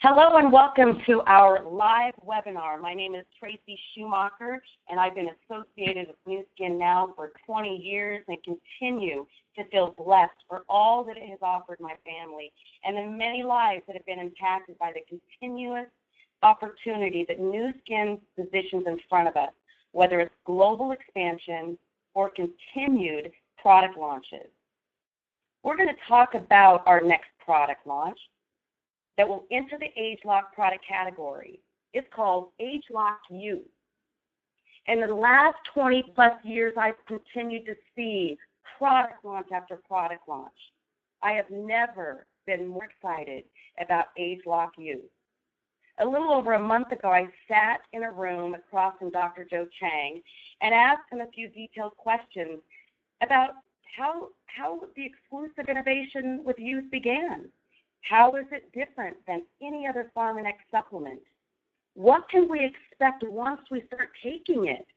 Hello and welcome to our live webinar. My name is Tracy Schumacher, and I've been associated with Nu Skin now for 20 years and continue to feel blessed for all that it has offered my family and the many lives that have been impacted by the continuous opportunity that Nu Skin positions in front of us, whether it's global expansion or continued product launches. We're going to talk about our next product launch that will enter the ageLOC product category. It's called ageLOC Youth. In the last 20 plus years, I've continued to see product launch after product launch. I have never been more excited about ageLOC Youth. A little over a month ago, I sat in a room across from Dr. Joe Chang and asked him a few detailed questions about how the exclusive innovation with youth began. How is it different than any other Pharmanex supplement? What can we expect once we start taking it?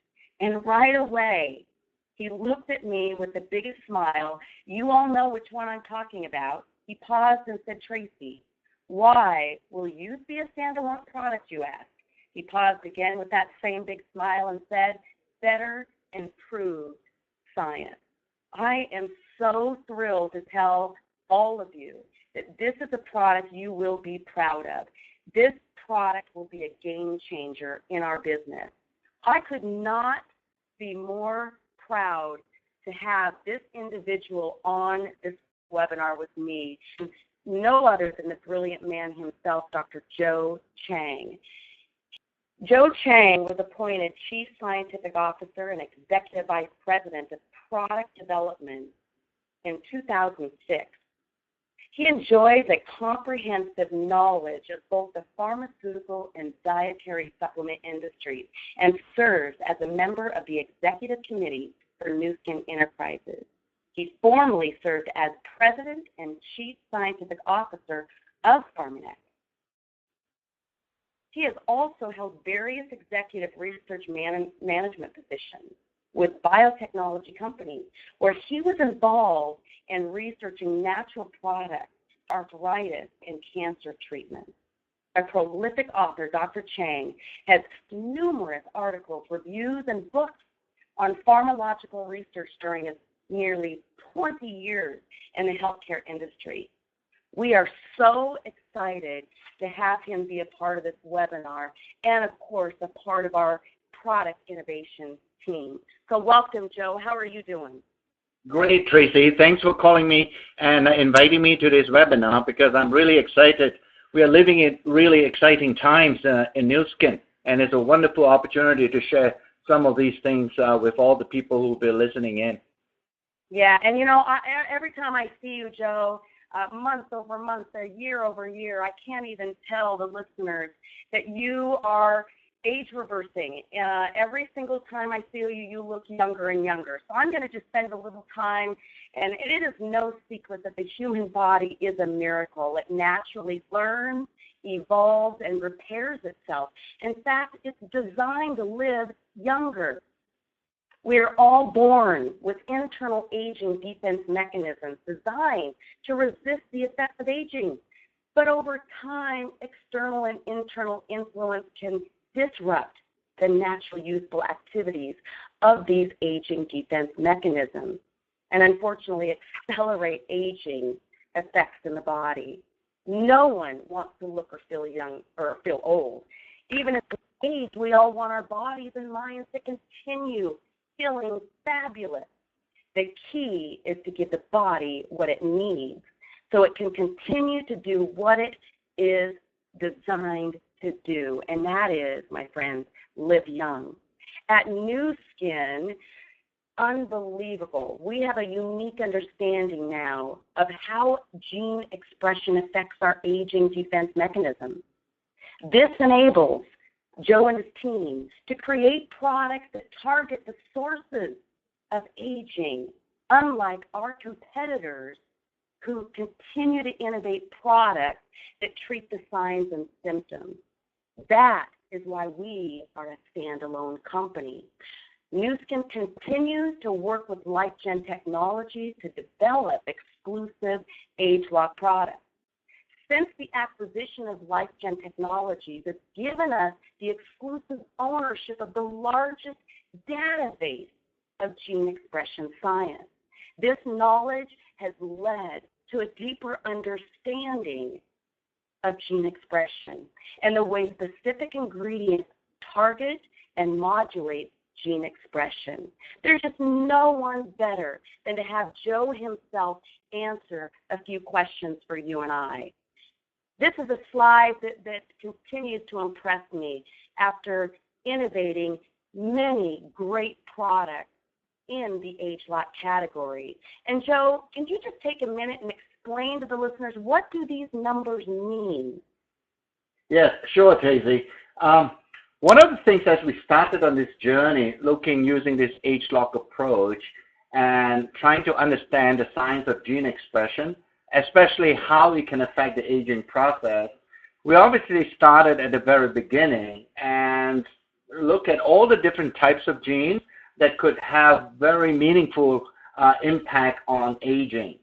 And right away, he looked at me with the biggest smile. You all know which one I'm talking about. He paused and said, Tracy, why will youth be a standalone product, you ask? He paused again with that same big smile and said, better improved science. I am so thrilled to tell all of you that this is a product you will be proud of. This product will be a game changer in our business. I could not be more proud to have this individual on this webinar with me, no other than the brilliant man himself, Dr. Joe Chang. Joe Chang was appointed Chief Scientific Officer and Executive Vice President of Product Development in 2006. He enjoys a comprehensive knowledge of both the pharmaceutical and dietary supplement industries and serves as a member of the Executive Committee for Nu Skin Enterprises. He formerly served as President and Chief Scientific Officer of Pharmanex. He has also held various executive research management positions with biotechnology companies, where he was involved in researching natural products, arthritis, and cancer treatment. A prolific author, Dr. Chang has numerous articles, reviews, and books on pharmacological research during his nearly 20 years in the healthcare industry. We are so excited to have him be a part of this webinar and, of course, a part of our product innovation team. So welcome, Joe. How are you doing? Great, Tracy. Thanks for calling me and inviting me to this webinar because I'm really excited. We are living in really exciting times in Nu Skin, and it's a wonderful opportunity to share some of these things with all the people who will be listening in. Yeah, and every time I see you, Joe, month over month, year over year, I can't even tell the listeners that you are age reversing. Every single time I see you, you look younger and younger. So I'm going to just spend a little time, and it is no secret that the human body is a miracle. It naturally learns, evolves, and repairs itself. In fact, it's designed to live younger. We're all born with internal aging defense mechanisms designed to resist the effects of aging. But over time, external and internal influence can disrupt the natural useful activities of these aging defense mechanisms and unfortunately accelerate aging effects in the body. No one wants to look or feel young or feel old. Even at the age, we all want our bodies and minds to continue feeling fabulous. The key is to give the body what it needs so it can continue to do what it is designed to do, and that is, my friends, live young. At Nu Skin, unbelievable. We have a unique understanding now of how gene expression affects our aging defense mechanism. This enables Joe and his team to create products that target the sources of aging, unlike our competitors who continue to innovate products that treat the signs and symptoms. That is why we are a standalone company. Nu Skin continues to work with LifeGen Technologies to develop exclusive ageLOC products. Since the acquisition of LifeGen Technologies, it's given us the exclusive ownership of the largest database of gene expression science. This knowledge has led to a deeper understanding of gene expression and the way specific ingredients target and modulate gene expression. There's just no one better than to have Joe himself answer a few questions for you and I. This is a slide that continues to impress me after innovating many great products in the ageLOC category. And Joe, can you just take a minute and explain to the listeners, what do these numbers mean? Yes, sure, Tracy. One of the things as we started on this journey, using this ageLOC approach and trying to understand the science of gene expression, especially how it can affect the aging process, we obviously started at the very beginning and look at all the different types of genes that could have very meaningful impact on aging.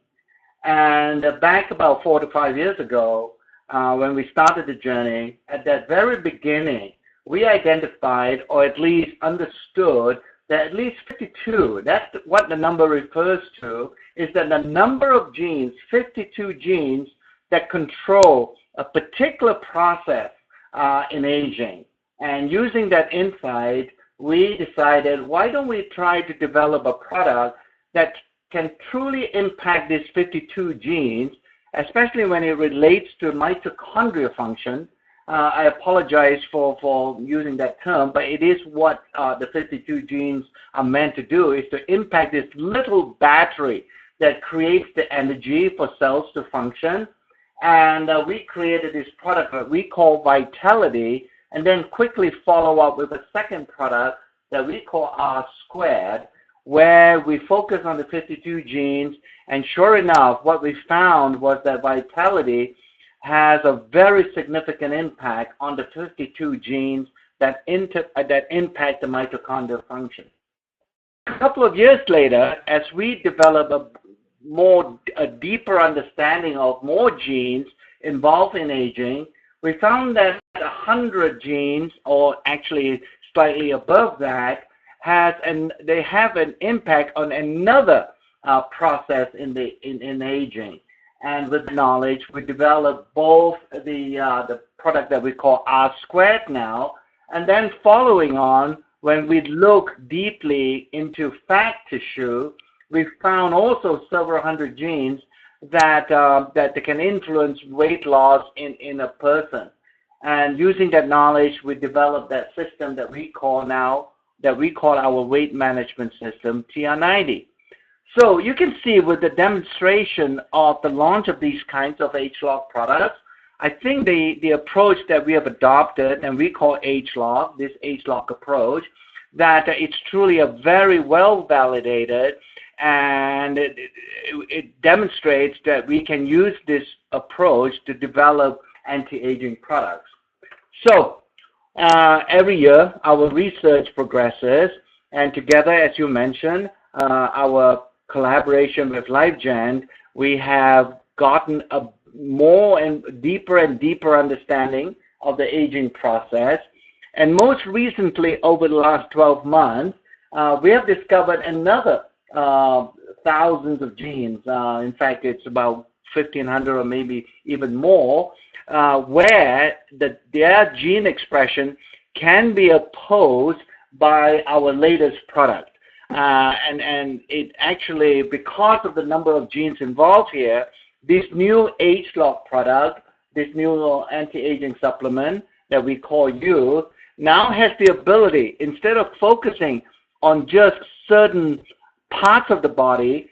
And back about 4 to 5 years ago, when we started the journey, at that very beginning, we identified, or at least understood, that at least 52, that's what the number refers to, is that the number of genes, 52 genes, that control a particular process in aging. And using that insight, we decided, why don't we try to develop a product that can truly impact these 52 genes, especially when it relates to mitochondrial function. I apologize for using that term, but it is what the 52 genes are meant to do, is to impact this little battery that creates the energy for cells to function. And we created this product that we call Vitality, and then quickly follow up with a second product that we call R², where we focus on the 52 genes. And sure enough, what we found was that Vitality has a very significant impact on the 52 genes that impact the mitochondrial function. A couple of years later, as we develop a deeper understanding of more genes involved in aging, we found that 100 genes, or actually slightly above that, they have an impact on another process in aging. And with knowledge, we developed both the product that we call R² now, and then following on, when we look deeply into fat tissue, we found also several hundred genes that can influence weight loss in a person. And using that knowledge, we developed that system that we call our weight management system, TR90. So you can see with the demonstration of the launch of these kinds of ageLOC products, I think the approach that we have adopted, and we call ageLOC, this ageLOC approach, that it's truly a very well validated, and it demonstrates that we can use this approach to develop anti-aging products. So every year our research progresses, and together, as you mentioned, our collaboration with LifeGen, we have gotten a more and deeper understanding of the aging process. And most recently, over the last 12 months, we have discovered another thousands of genes. In fact, it's about 1,500 or maybe even more, where their gene expression can be opposed by our latest product. And it actually, because of the number of genes involved here, this new ageLOC product, this new anti-aging supplement that we call You, now has the ability, instead of focusing on just certain parts of the body,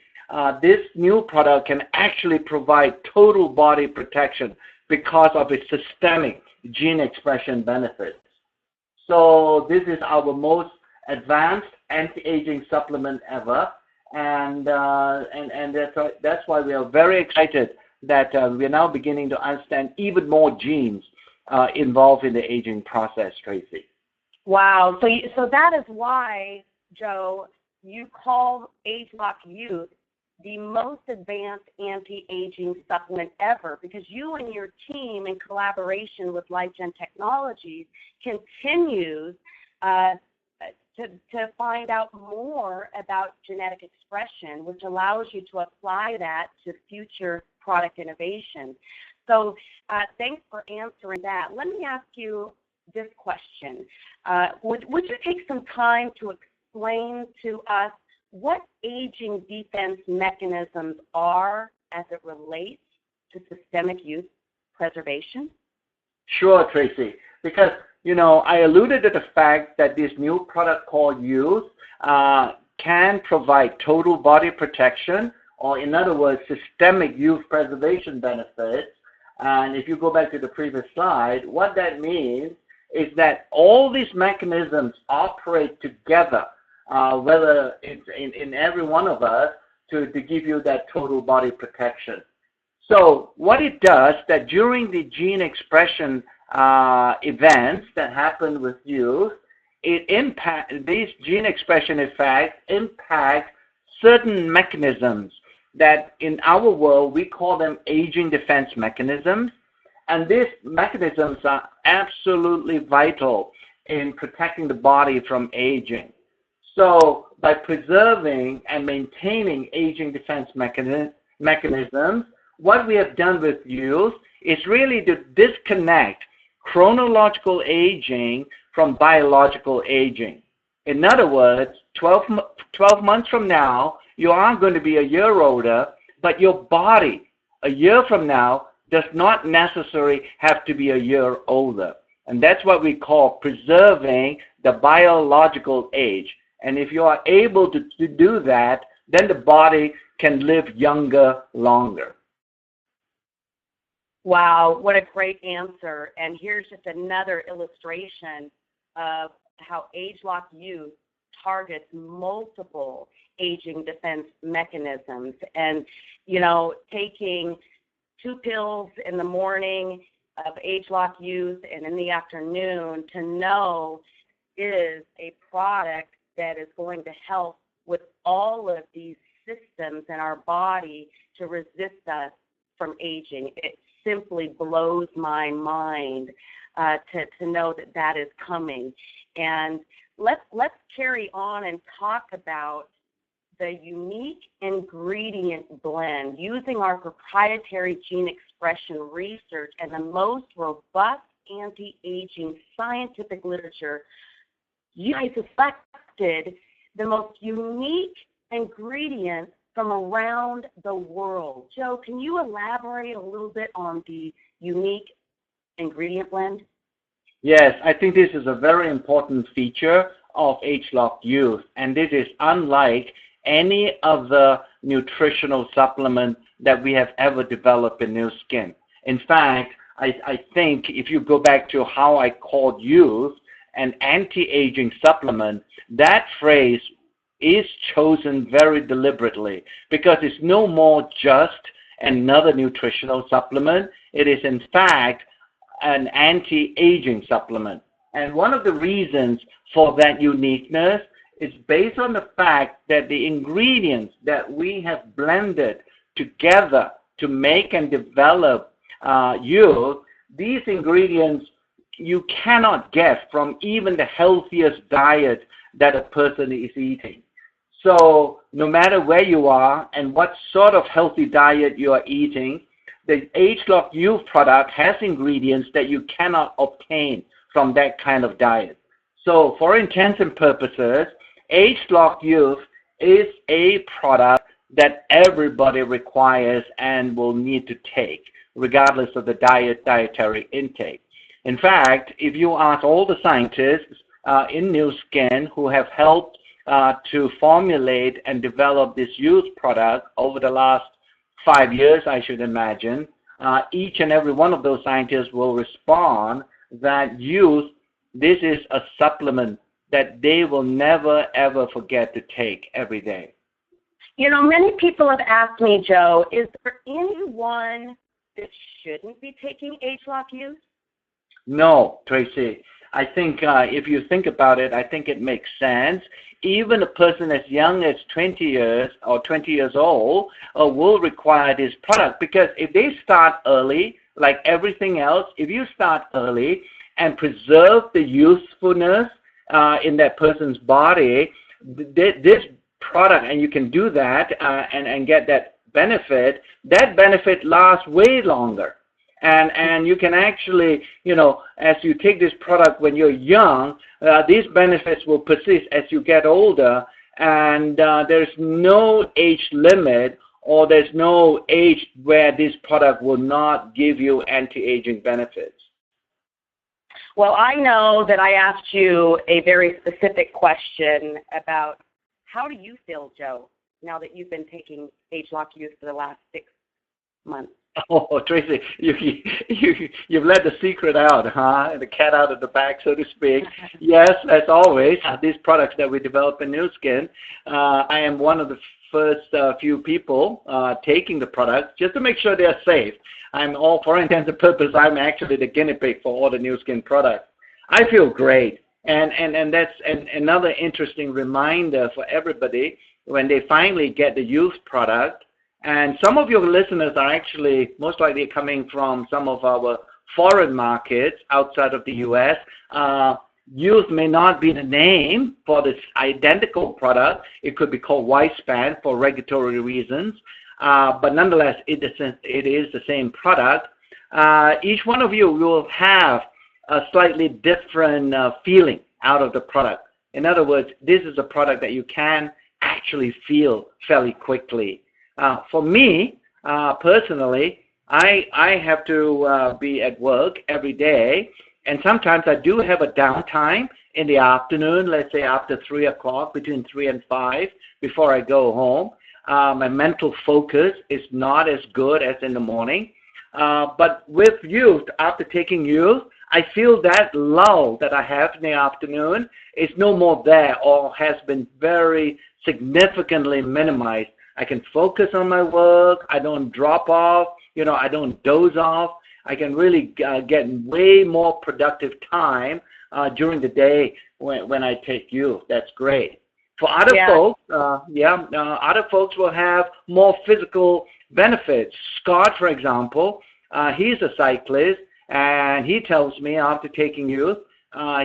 this new product can actually provide total body protection because of its systemic gene expression benefits. So this is our most advanced anti-aging supplement ever, and that's why we are very excited that we are now beginning to understand even more genes involved in the aging process, Tracy. Wow. So that is why, Joe, you call ageLOC Youth the most advanced anti-aging supplement ever, because you and your team, in collaboration with LifeGen Technologies, continues to find out more about genetic expression, which allows you to apply that to future product innovation. So thanks for answering that. Let me ask you this question. Would you take some time to explain to us what aging defense mechanisms are as it relates to systemic youth preservation? Sure, Tracy, because, I alluded to the fact that this new product called Youth can provide total body protection, or in other words, systemic youth preservation benefits. And if you go back to the previous slide, what that means is that all these mechanisms operate together, whether it's in every one of us, to give you that total body protection. So what it does, that during the gene expression events that happen with youth, these gene expression effects impact certain mechanisms that in our world we call them aging defense mechanisms. And these mechanisms are absolutely vital in protecting the body from aging. So by preserving and maintaining aging defense mechanisms, what we have done with youth is really to disconnect chronological aging from biological aging. In other words, 12 months from now, you are going to be a year older, but your body a year from now does not necessarily have to be a year older. And that's what we call preserving the biological age. And if you are able to do that, then the body can live younger, longer. Wow, what a great answer. And here's just another illustration of how ageLOC Youth targets multiple aging defense mechanisms. And, taking 2 pills in the morning of ageLOC Youth and in the afternoon to know is a product that is going to help with all of these systems in our body to resist us from aging. It simply blows my mind to know that is coming. And let's carry on and talk about the unique ingredient blend using our proprietary gene expression research and the most robust anti-aging scientific literature. You guys selected the most unique ingredients from around the world. Joe, can you elaborate a little bit on the unique ingredient blend? Yes, I think this is a very important feature of ageLOC Youth, and this is unlike any other nutritional supplement that we have ever developed in Nu Skin. In fact, I think if you go back to how I called Youth an anti-aging supplement, that phrase is chosen very deliberately because it's no more just another nutritional supplement. It is in fact an anti-aging supplement. And one of the reasons for that uniqueness is based on the fact that the ingredients that we have blended together to make and develop Youth, these ingredients you cannot get from even the healthiest diet that a person is eating. So no matter where you are and what sort of healthy diet you are eating, the ageLOC Youth product has ingredients that you cannot obtain from that kind of diet. So for intents and purposes, ageLOC Youth is a product that everybody requires and will need to take, regardless of the dietary intake. In fact, if you ask all the scientists in Nu Skin who have helped to formulate and develop this Youth product over the last 5 years, I should imagine, each and every one of those scientists will respond that Youth, this is a supplement that they will never ever forget to take every day. Many people have asked me, Joe, is there anyone that shouldn't be taking ageLOC Youth? No, Tracy. I think if you think about it, I think it makes sense. Even a person as young as 20 years or 20 years old will require this product, because if they start early, like everything else, if you start early and preserve the usefulness in that person's body, this product, and you can do that and get that benefit lasts way longer. And you can actually, as you take this product when you're young, these benefits will persist as you get older, and there's no age limit, or there's no age where this product will not give you anti-aging benefits. Well, I know that I asked you a very specific question about how do you feel, Joe, now that you've been taking ageLOC Youth for the last 6 months? Oh, Tracy, you've let the secret out, huh? The cat out of the bag, so to speak. Yes, as always, these products that we develop in Nu Skin, I am one of the first few people taking the products just to make sure they're safe. For intents and purposes, I'm actually the guinea pig for all the Nu Skin products. I feel great, and that's another interesting reminder for everybody when they finally get the youth product. And some of your listeners are actually most likely coming from some of our foreign markets outside of the U.S. Youth may not be the name for this identical product. It could be called Widespan for regulatory reasons. But nonetheless, it is the same product. Each one of you will have a slightly different feeling out of the product. In other words, this is a product that you can actually feel fairly quickly. For me, personally, I have to be at work every day, and sometimes I do have a downtime in the afternoon, let's say after 3 o'clock, between 3 and 5, before I go home. My mental focus is not as good as in the morning. But with youth, after taking youth, I feel that lull that I have in the afternoon is no more there, or has been very significantly minimized. I can focus on my work. I don't drop off. I don't doze off. I can really get way more productive time during the day when I take youth. That's great. For other folks, other folks will have more physical benefits. Scott, for example, he's a cyclist, and he tells me after taking youth,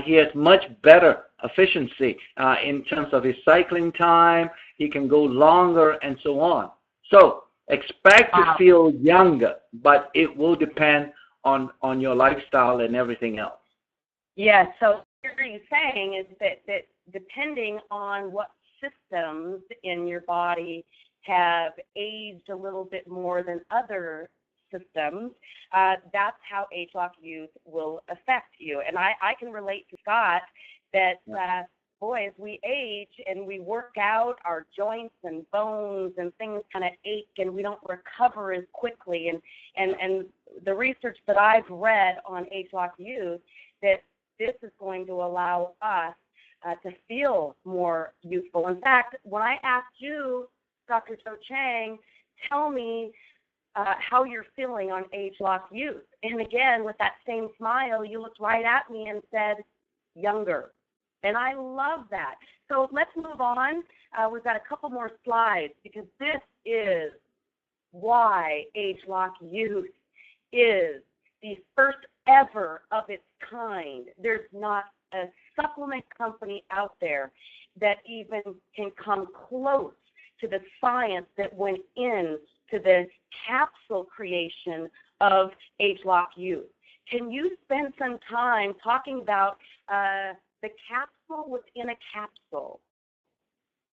he has much better efficiency in terms of his cycling time. He can go longer and so on. So expect to feel younger, but it will depend on your lifestyle and everything else. Yes, so what you're saying is that depending on what systems in your body have aged a little bit more than other systems, that's how ageLOC Youth will affect you. And I can relate to Scott that, boy, as we age and we work out, our joints and bones and things kind of ache, and we don't recover as quickly. And the research that I've read on ageLOC Youth, that this is going to allow us to feel more youthful. In fact, when I asked you, Dr. Joe Chang, tell me how you're feeling on ageLOC Youth. And again, with that same smile, you looked right at me and said, younger. And I love that. So let's move on. We've got a couple more slides, because this is why ageLOC Youth is the first ever of its kind. There's not a supplement company out there that even can come close to the science that went into the capsule creation of ageLOC Youth. Can you spend some time talking about the capsule within a capsule?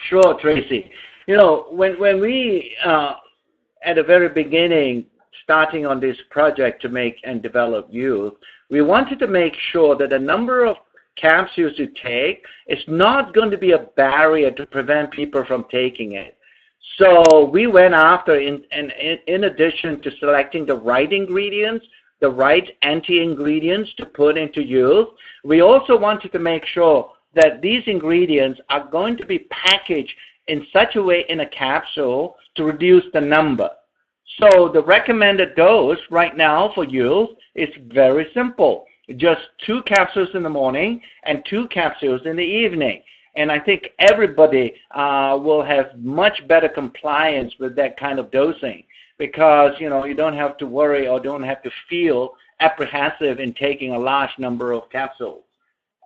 Sure, Tracy. When we, at the very beginning, starting on this project to make and develop youth, we wanted to make sure that the number of capsules you take is not going to be a barrier to prevent people from taking it. So we went after, in addition to selecting the right ingredients, the right anti-ingredients to put into youth, we also wanted to make sure that these ingredients are going to be packaged in such a way in a capsule to reduce the number. So the recommended dose right now for youth is very simple. just 2 capsules in the morning and 2 capsules in the evening. And I think everybody will have much better compliance with that kind of dosing because, you know, you don't have to worry or don't have to feel apprehensive in taking a large number of capsules.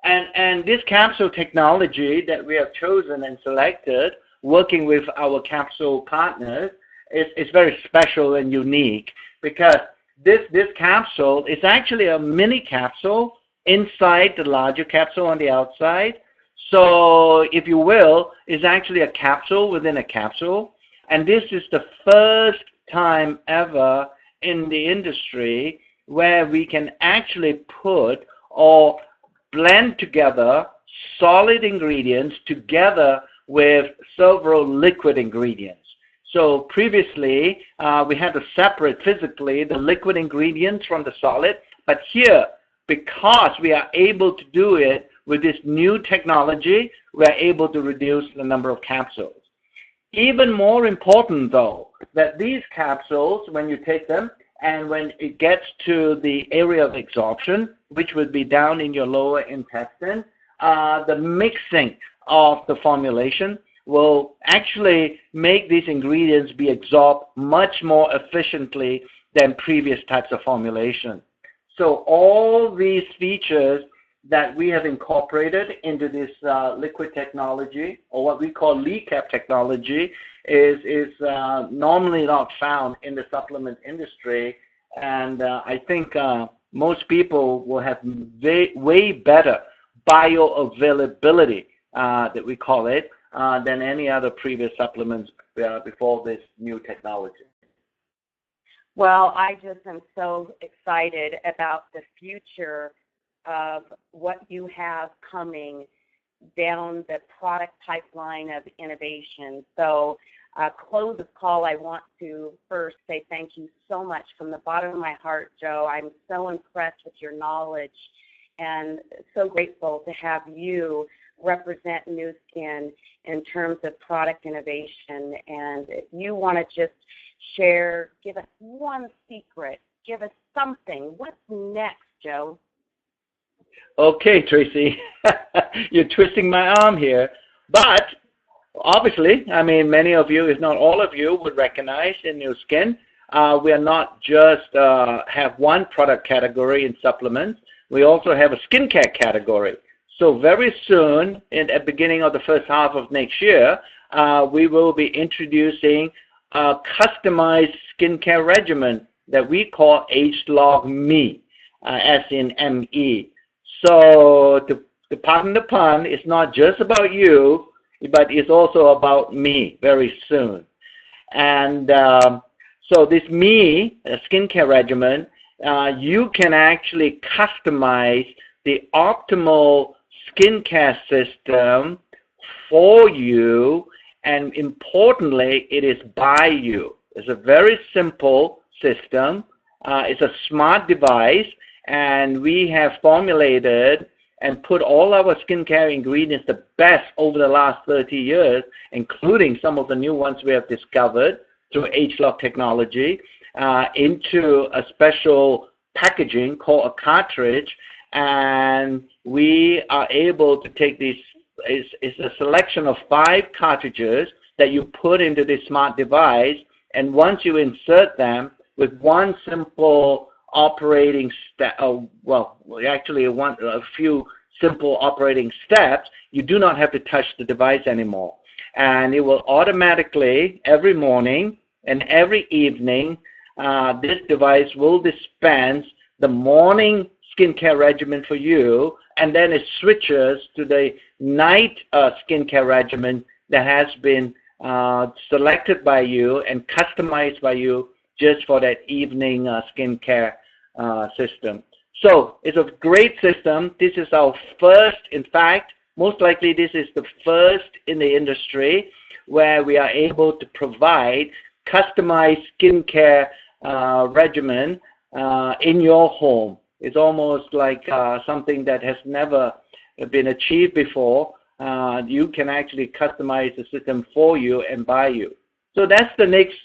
And this capsule technology that we have chosen and selected, working with our capsule partners, is very special and unique because this capsule is actually a mini capsule inside the larger capsule on the outside. So, if you will, it's actually a capsule within a capsule. And this is the first time ever in the industry where we can actually put or blend together solid ingredients together with several liquid ingredients. So previously, we had to separate physically the liquid ingredients from the solid, but here, because we are able to do it with this new technology, we are able to reduce the number of capsules. Even more important, though, that these capsules, when you take them, and when it gets to the area of absorption, which would be down in your lower intestine, the mixing of the formulation will actually make these ingredients be absorbed much more efficiently than previous types of formulation. So all these features that we have incorporated into this liquid technology, or what we call LECAP technology, is normally not found in the supplement industry, and I think most people will have way better bioavailability, that we call it, than any other previous supplements before this new technology. Well, I just am so excited about the future of what you have coming down the product pipeline of innovation. So, close this call, I want to first say thank you so much from the bottom of my heart, Joe. I'm so impressed with your knowledge and so grateful to have you represent Nu Skin in terms of product innovation. And if you want to just share, give us one secret, give us something. What's next, Joe? Okay, Tracy, you're twisting my arm here, but obviously, I mean, many of you, if not all of you, would recognize in Nu Skin, we are not just have one product category in supplements, we also have a skincare category. So very soon, at the beginning of the first half of next year, we will be introducing a customized skincare regimen that we call ageLOC Me, as in M-E. So, to pardon the pun, it's not just about you, but it's also about me very soon. And so this Me, a skincare regimen, you can actually customize the optimal skincare system for you, and importantly, it is by you. It's a very simple system. It's a smart device, and we have formulated and put all our skincare ingredients, the best over the last 30 years, including some of the new ones we have discovered through ageLOC technology, into a special packaging called a cartridge, and we are able to take these, it's a selection of 5 cartridges that you put into this smart device, and once you insert them with one simple operating step, a few simple operating steps, you do not have to touch the device anymore. And it will automatically, every morning and every evening, this device will dispense the morning skincare regimen for you, and then it switches to the night skincare regimen that has been selected by you and customized by you just for that evening skincare system. So it's a great system. This is our first, in fact, most likely this is the first in the industry where we are able to provide customized skincare regimen in your home. It's almost like something that has never been achieved before. You can actually customize the system for you and by you. So that's the next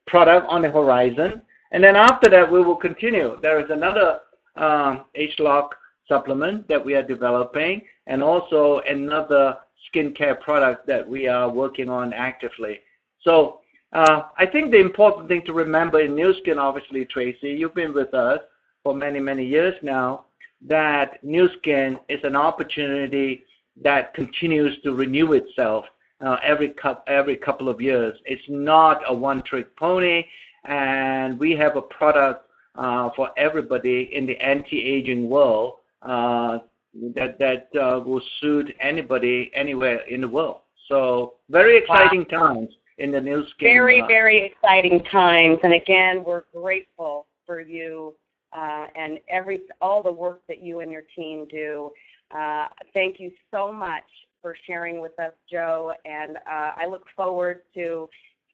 product on the horizon. And then after that, we will continue. There is another ageLOC supplement that we are developing, and also another skincare product that we are working on actively. So I think the important thing to remember in Nu Skin, obviously, Tracy, you've been with us for many, many years now, that Nu Skin is an opportunity that continues to renew itself every couple of years. It's not a one-trick pony, and we have a product for everybody in the anti-aging world that will suit anybody anywhere in the world. So very exciting times in the Nu Skin. Very, very exciting times. And again, we're grateful for you and all the work that you and your team do. Thank you so much for sharing with us, Joe. And I look forward to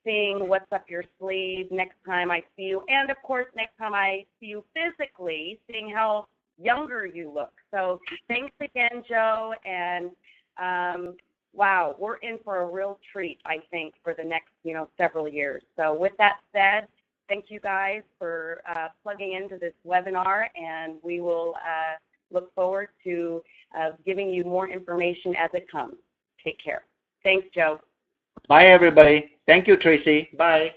seeing what's up your sleeve next time I see you. And, of course, next time I see you physically, seeing how younger you look. So thanks again, Joe. And, wow, we're in for a real treat, I think, for the next, several years. So with that said, thank you guys for plugging into this webinar, and we will look forward to giving you more information as it comes. Take care. Thanks, Joe. Bye, everybody. Thank you, Tracy. Bye.